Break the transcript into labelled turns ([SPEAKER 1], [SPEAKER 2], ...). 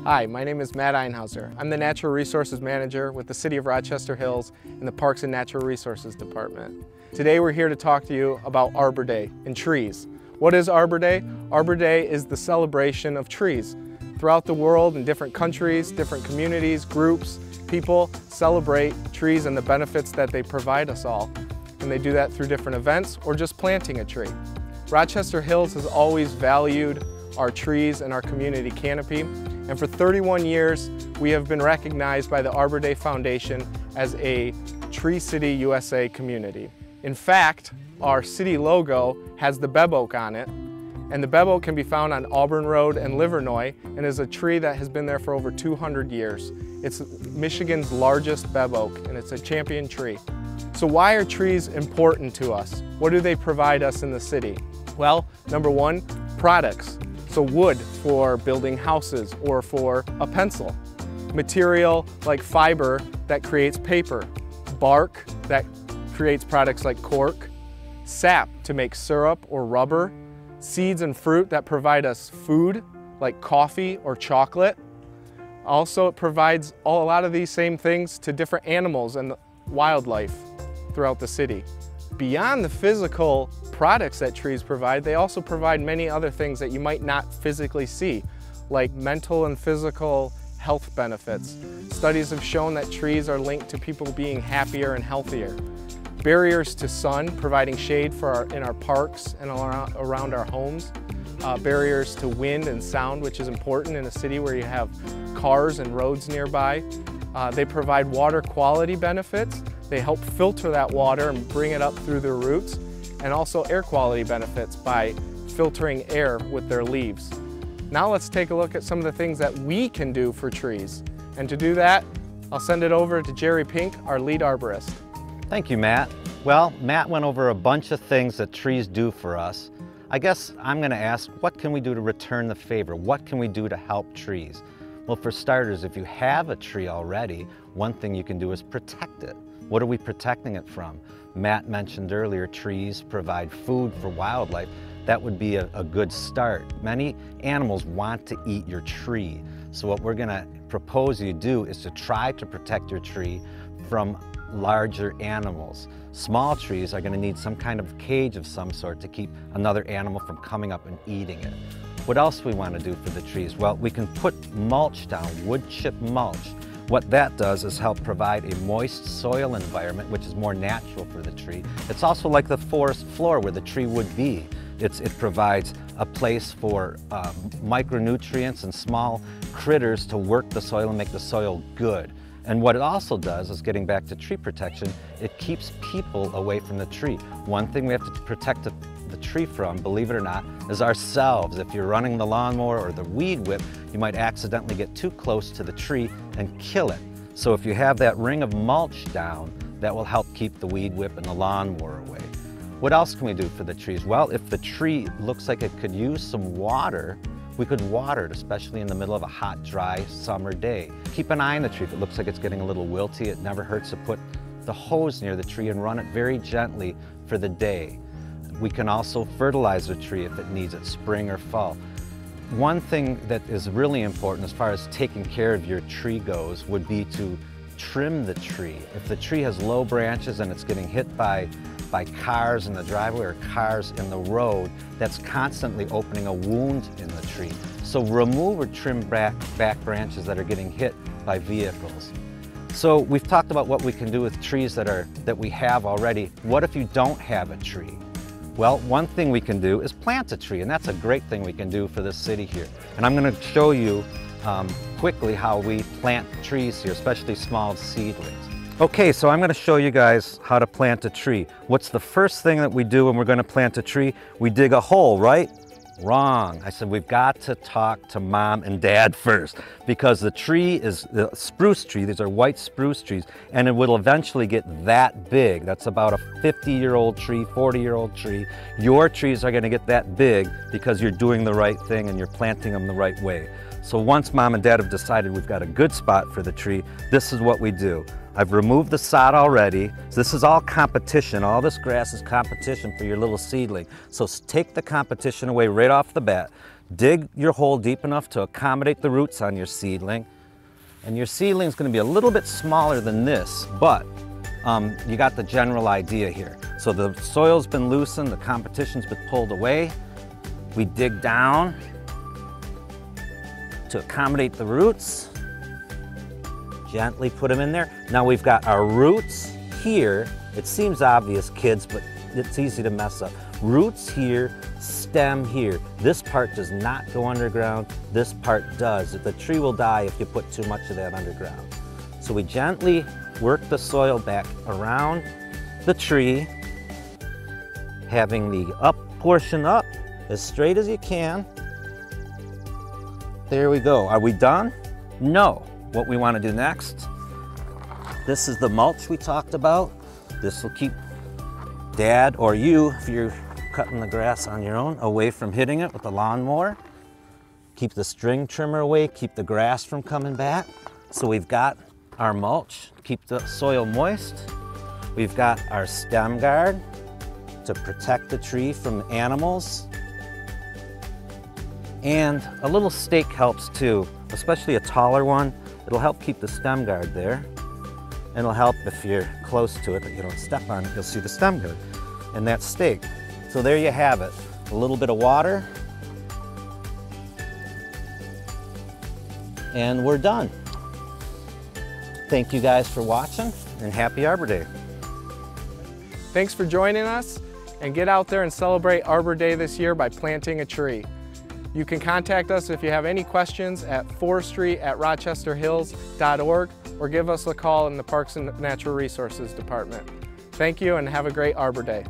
[SPEAKER 1] Hi, my name is Matt Einhauser. I'm the Natural Resources Manager with the City of Rochester Hills in the Parks and Natural Resources Department. Today we're here to talk to you about Arbor Day and trees. What is Arbor Day? Arbor Day is the celebration of trees. Throughout the world, in different countries, different communities, groups, people celebrate trees and the benefits that they provide us all. And they do that through different events or just planting a tree. Rochester Hills has always valued our trees and our community canopy, and for 31 years we have been recognized by the Arbor Day Foundation as a Tree City USA community. In fact, our city logo has the Beb Oak on it, and the Beb Oak can be found on Auburn Road and Livernois and is a tree that has been there for over 200 years. It's Michigan's largest Beb Oak and it's a champion tree. So why are trees important to us? What do they provide us in the city? Well, number one, products. So wood for building houses or for a pencil. Material like fiber that creates paper. Bark that creates products like cork. Sap to make syrup or rubber. Seeds and fruit that provide us food like coffee or chocolate. Also, it provides a lot of these same things to different animals and wildlife throughout the city. Beyond the physical products that trees provide, they also provide many other things that you might not physically see, like mental and physical health benefits. Studies have shown that trees are linked to people being happier and healthier. Barriers to sun, providing shade in our parks and around our homes. Barriers to wind and sound, which is important in a city where you have cars and roads nearby. They provide water quality benefits. They help filter that water and bring it up through their roots, and also air quality benefits by filtering air with their leaves. Now let's take a look at some of the things that we can do for trees. And to do that, I'll send it over to Jerry Pink, our lead arborist.
[SPEAKER 2] Thank you, Matt. Well, Matt went over a bunch of things that trees do for us. I guess I'm going to ask, what can we do to return the favor? What can we do to help trees? Well, for starters, if you have a tree already, one thing you can do is protect it. What are we protecting it from? Matt mentioned earlier, trees provide food for wildlife. That would be a good start. Many animals want to eat your tree. So what we're going to propose you do is to try to protect your tree from larger animals. Small trees are going to need some kind of cage of some sort to keep another animal from coming up and eating it. What else do we want to do for the trees? Well, we can put mulch down, wood chip mulch. What that does is help provide a moist soil environment, which is more natural for the tree. It's also like the forest floor where the tree would be. It provides a place for micronutrients and small critters to work the soil and make the soil good. And what it also does is, getting back to tree protection, it keeps people away from the tree. One thing we have to protect the tree from, believe it or not, is ourselves. If you're running the lawnmower or the weed whip, you might accidentally get too close to the tree and kill it. So if you have that ring of mulch down, that will help keep the weed whip and the lawnmower away. What else can we do for the trees? Well, if the tree looks like it could use some water, we could water it, especially in the middle of a hot, dry summer day. Keep an eye on the tree. If it looks like it's getting a little wilty, it never hurts to put the hose near the tree and run it very gently for the day. We can also fertilize the tree if it needs it, spring or fall. One thing that is really important as far as taking care of your tree goes would be to trim the tree. If the tree has low branches and it's getting hit by cars in the driveway or cars in the road, that's constantly opening a wound in the tree. So remove or trim back branches that are getting hit by vehicles. So we've talked about what we can do with trees that we have already. What if you don't have a tree? Well, one thing we can do is plant a tree, and that's a great thing we can do for this city here. And I'm going to show you quickly how we plant trees here, especially small seedlings. Okay, so I'm going to show you guys how to plant a tree. What's the first thing that we do when we're going to plant a tree? We dig a hole, right? Wrong. I said we've got to talk to Mom and Dad first, because the tree is the spruce tree. These are white spruce trees, and it will eventually get that big. That's about a 50-year-old tree, 40-year-old tree. Your trees are going to get that big because you're doing the right thing and you're planting them the right way. So once Mom and Dad have decided we've got a good spot for the tree, this is what we do. I've removed the sod already. So this is all competition. All this grass is competition for your little seedling. So take the competition away right off the bat. dig your hole deep enough to accommodate the roots on your seedling. And your seedling is going to be a little bit smaller than this, but you got the general idea here. So the soil's been loosened, the competition's been pulled away. We dig down to accommodate the roots. Gently put them in there. Now we've got our roots here. It seems obvious, kids, but it's easy to mess up. Roots here, stem here. This part does not go underground. This part does. The tree will die if you put too much of that underground. So we gently work the soil back around the tree, having the up portion up as straight as you can. There we go. Are we done? No. What we want to do next, this is the mulch we talked about. This will keep Dad or you, if you're cutting the grass on your own, away from hitting it with the lawnmower. Keep the string trimmer away, keep the grass from coming back. So we've got our mulch, keep the soil moist. We've got our stem guard to protect the tree from animals. And a little stake helps too, especially a taller one. It'll help keep the stem guard there. And it'll help if you're close to it, that you don't step on it, you'll see the stem guard and that stake. So there you have it. A little bit of water. And we're done. Thank you guys for watching, and happy Arbor Day.
[SPEAKER 1] Thanks for joining us, and get out there and celebrate Arbor Day this year by planting a tree. You can contact us if you have any questions at forestry@rochesterhills.org or give us a call in the Parks and Natural Resources Department. Thank you and have a great Arbor Day.